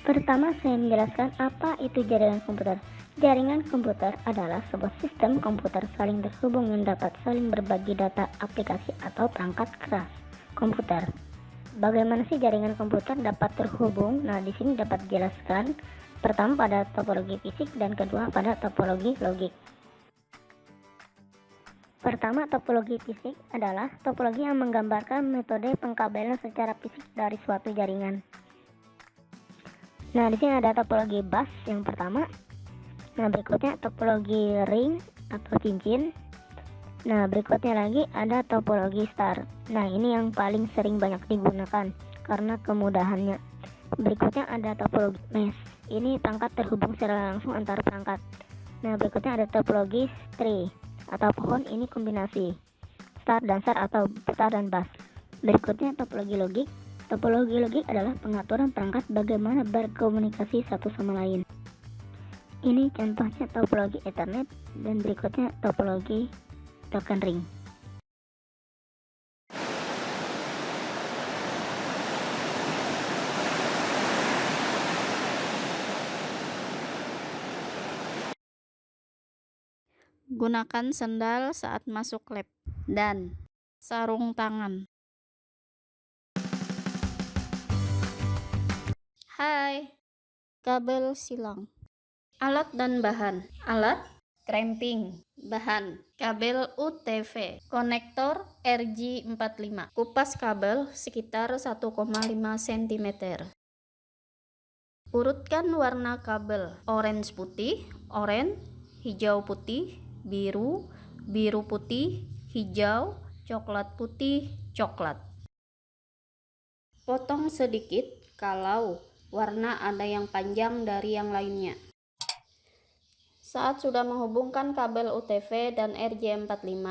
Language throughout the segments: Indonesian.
Pertama, saya menjelaskan apa itu jaringan komputer. Jaringan komputer adalah sebuah sistem komputer saling terhubung yang dapat saling berbagi data aplikasi atau perangkat keras komputer. Bagaimana sih jaringan komputer dapat terhubung? Nah, di sini dapat dijelaskan pertama pada topologi fisik dan kedua pada topologi logik. Pertama, topologi fisik adalah topologi yang menggambarkan metode pengkabelan secara fisik dari suatu jaringan. Nah, di sini ada topologi bus yang pertama. Nah, berikutnya topologi ring atau cincin. Nah, berikutnya lagi ada topologi star. Nah, ini yang paling sering banyak digunakan karena kemudahannya. Berikutnya ada topologi mesh. Ini perangkat terhubung secara langsung antar perangkat. Nah, berikutnya ada topologi tree atau pohon, ini kombinasi star dan star atau star dan bus. Berikutnya topologi logik. Topologi logik adalah pengaturan perangkat bagaimana berkomunikasi satu sama lain. Ini contohnya topologi Ethernet dan berikutnya topologi token ring. Gunakan sendal saat masuk lab dan sarung tangan. Hai, kabel silang. Alat dan bahan. Alat, cramping. Bahan, kabel UTV, konektor RJ45. Kupas kabel sekitar 1,5 cm. Urutkan warna kabel: orange putih, oranye, hijau putih, biru, biru putih, hijau, coklat putih, coklat. Potong sedikit kalau warna ada yang panjang dari yang lainnya. Saat sudah menghubungkan kabel UTV dan RJ45,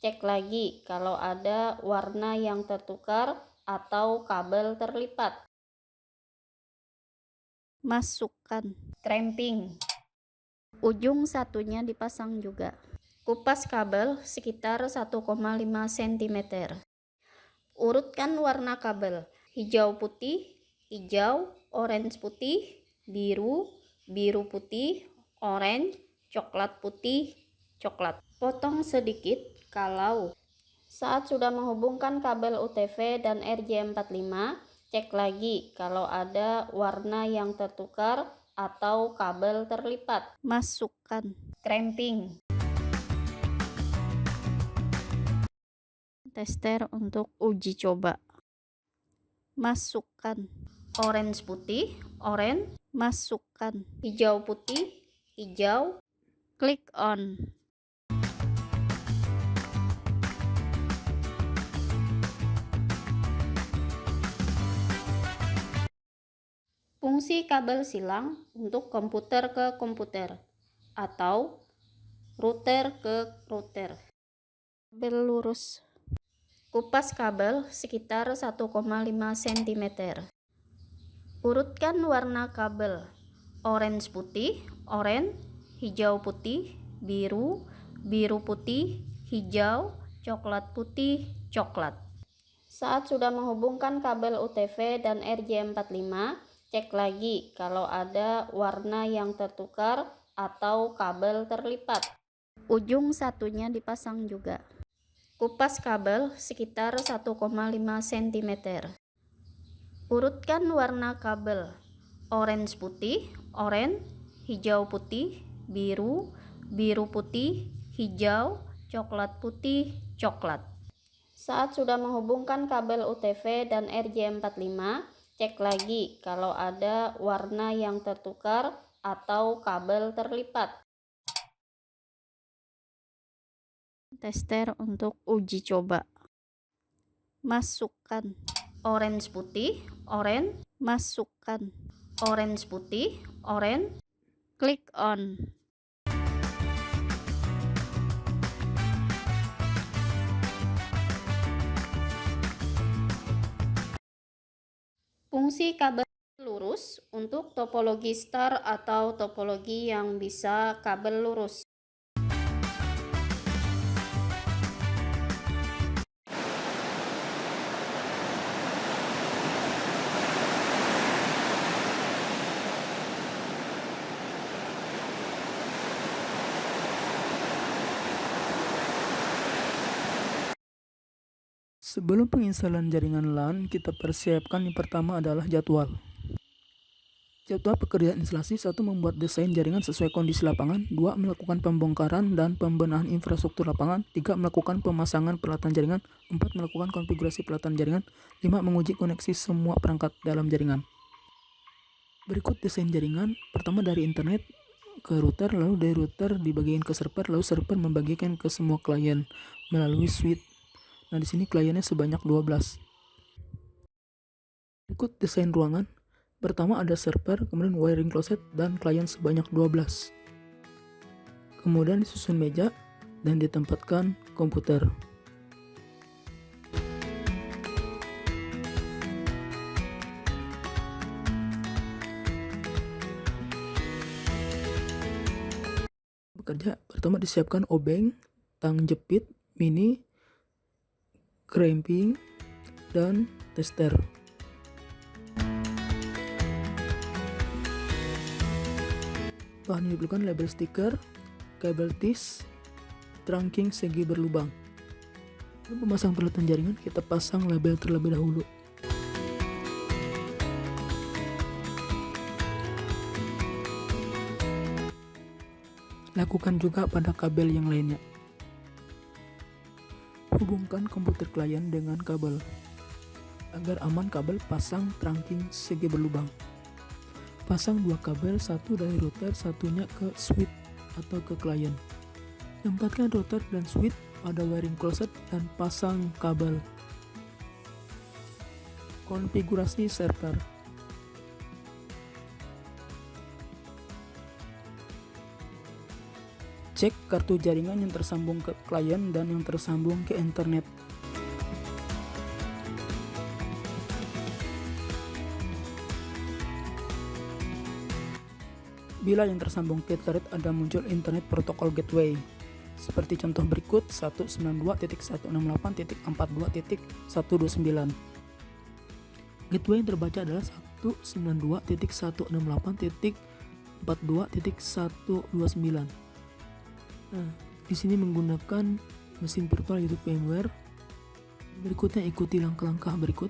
cek lagi kalau ada warna yang tertukar atau kabel terlipat. Masukkan cramping. Ujung satunya dipasang juga. Kupas kabel sekitar 1,5 cm. Urutkan warna kabel: hijau putih, hijau, orange putih, biru, biru putih, oranye, coklat putih, coklat. Potong sedikit kalau saat sudah menghubungkan kabel UTV dan RJ45, cek lagi kalau ada warna yang tertukar atau kabel terlipat. Masukkan cramping. Tester untuk uji coba. Masukkan orange putih, oranye. Masukkan hijau putih, hijau. Klik on. Fungsi kabel silang untuk komputer ke komputer atau router ke router. Kabel lurus. Kupas kabel sekitar 1,5 cm. Urutkan warna kabel: orange putih, oranye, hijau putih, biru, biru putih, hijau, coklat putih, coklat. Saat sudah menghubungkan kabel UTV dan RJ45, cek lagi kalau ada warna yang tertukar atau kabel terlipat. Ujung satunya dipasang juga. Kupas kabel sekitar 1,5 cm. Urutkan warna kabel: orange putih, oranye, hijau putih, biru, biru putih, hijau, coklat putih, coklat. Saat sudah menghubungkan kabel UTV dan RJ45, cek lagi kalau ada warna yang tertukar atau kabel terlipat. Tester untuk uji coba. Masukkan orange putih, oranye. Masukkan orange putih, oranye. Klik on. Fungsi kabel lurus untuk topologi star atau topologi yang bisa kabel lurus. Sebelum penginstalan jaringan LAN, kita persiapkan yang pertama adalah jadwal. Jadwal pekerjaan instalasi: 1. Membuat desain jaringan sesuai kondisi lapangan. 2. Melakukan pembongkaran dan pembenahan infrastruktur lapangan. 3. Melakukan pemasangan peralatan jaringan. 4. Melakukan konfigurasi peralatan jaringan. 5. Menguji koneksi semua perangkat dalam jaringan. Berikut desain jaringan. Pertama dari internet ke router, lalu dari router dibagikan ke server, lalu server membagikan ke semua klien melalui switch. Nah, di sini kliennya sebanyak 12. Berikut desain ruangan. Pertama ada server, kemudian wiring closet, dan klien sebanyak 12. Kemudian disusun meja dan ditempatkan komputer. Bekerja, pertama disiapkan obeng, tang jepit, mini, cramping, dan tester. Bahan yang diperlukan: label stiker, kabel tis, trunking segi berlubang. Untuk memasang peralatan jaringan, kita pasang label terlebih dahulu. Lakukan juga pada kabel yang lainnya. Hubungkan komputer klien dengan kabel. Agar aman kabel, pasang trunking segi berlubang. Pasang 2 kabel, satu dari router, satunya ke switch atau ke klien. Tempatkan router dan switch pada wiring closet dan pasang kabel. Konfigurasi server. Cek kartu jaringan yang tersambung ke klien dan yang tersambung ke internet. Bila yang tersambung ke internet ada muncul internet protokol gateway, seperti contoh berikut: 192.168.42.129. Gateway yang terbaca adalah 192.168.42.129. Nah, di sini menggunakan mesin virtual yaitu VMware. Berikutnya ikuti langkah-langkah berikut.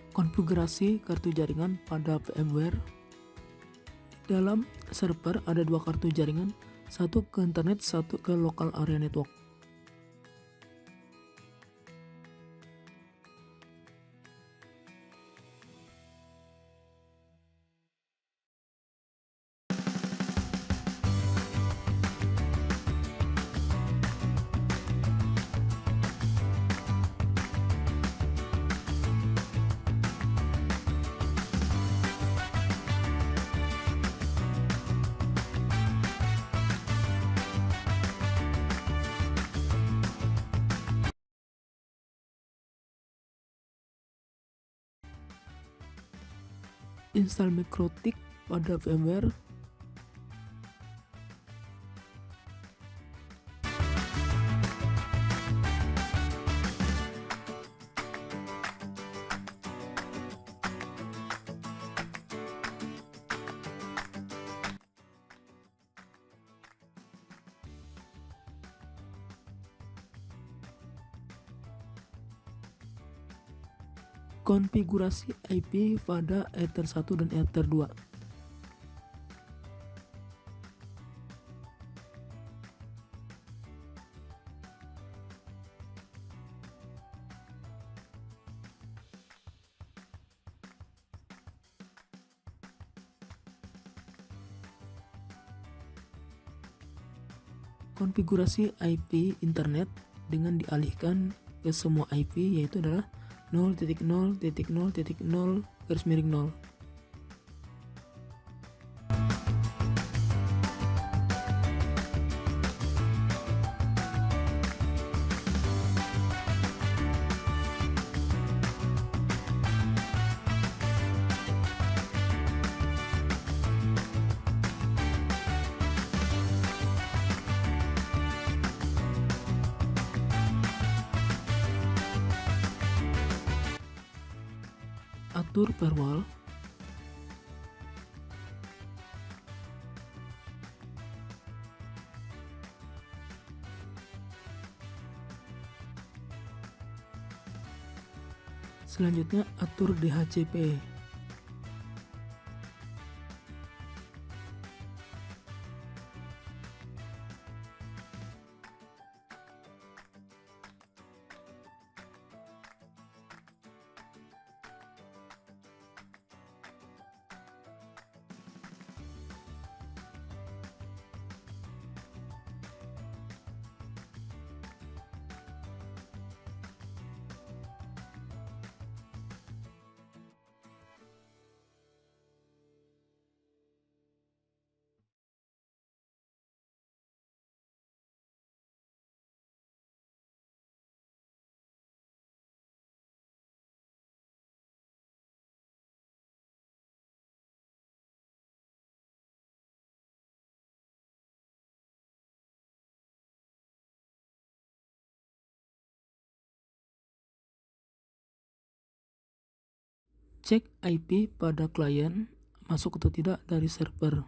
Konfigurasi kartu jaringan pada VMware. Dalam server ada 2 kartu jaringan, satu ke internet, satu ke local area network. Install MikroTik pada VMware. Konfigurasi IP pada Ether 1 dan Ether 2. Konfigurasi IP internet dengan dialihkan ke semua IP, yaitu adalah 0.0.0.0 . atur firewall. Selanjutnya atur DHCP. Cek IP pada klien masuk atau tidak dari server.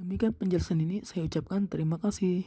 Demikian penjelasan ini, saya ucapkan terima kasih.